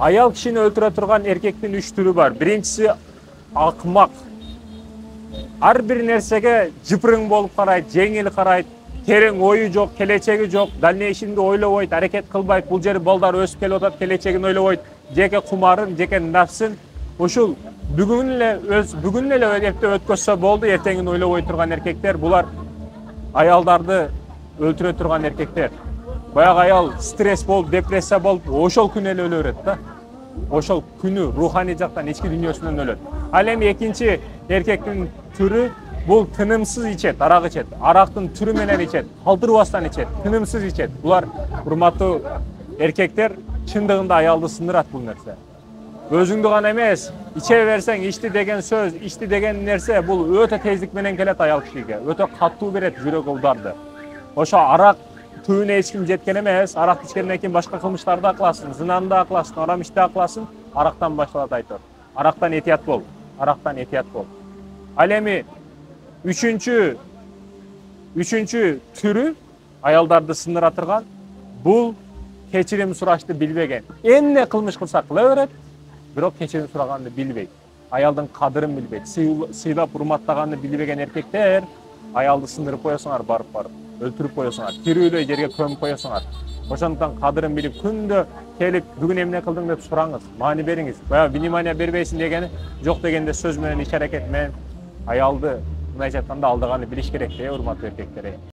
Аял кишини өлтүрө турган эркектин 3 түрү бар. Биринчиси акмак. Ар бир нерсеге жыпырың болуп карайт, жеңил карайт, терең ою жок, келечеги жок, дальнейшийинди ойлобойт, аракет кылбайт. Бул жери балдар өсүп келип атат, келечегин ойлобойт, жеке кумарын, жеке нафсын ушул бүгүн эле эрте өткөзсө болду, эртеңин ойлобой турган эркектер, булар аялдарды өлтүрө турган эркектер. Баягы аял стресс болуп, депрессия болуп, ошол күнү эле өлө берет да. Ошол күнү руханий жактан, ички дүйнөсүнөн өлөт. Ал эми экинчи эркектин түрү бул тынымсыз ичет, арак ичет. Арактын түрү менен ичет, калтырбастан ичет, тынымсыз ичет. Булар, урматтуу эркектер, чындыгында аялды сындырат бул нерсе. Өзүңдү гана эмес, иче берсең, ичти деген сөз, ичти деген нерсе бул өтө тездик менен келет аял кишиге. Өтө катуу берет жүрөк ударды. Ошо арак түбүнө эч ким жеткен эмес. Арак ичкенден кийин башка кылмыштарды да кыласың, зынаны да кыласың, арам ишти да кыласың. Арактан башталат айтор. Арактан этият бол. Арактан этият бол. Ал эми үчүнчү түрү аялдарды сындыра турган бул кечирим сурашты билбеген. Эмне кылмыш кылса кыла берет, бирок кечирим сураганды билбейт. Аялдын кадырын билбейт, сыйлап урматтаганды билбеген эркектер аялды сындырып коесуңар, барып өлтүрүп коесуңар, тирүү эле жерге көмүп коесуңар. Ошондуктан кадырын билип, күндө келип бүгүн эмне кылдың деп сураңыз, маани бериңиз. Баягы внимание бербейсиң дегени жок дегенде сөз менен, иш аракет менен аялды мындайча айтканда алдаганы билиш керек, урматтуу эркектер.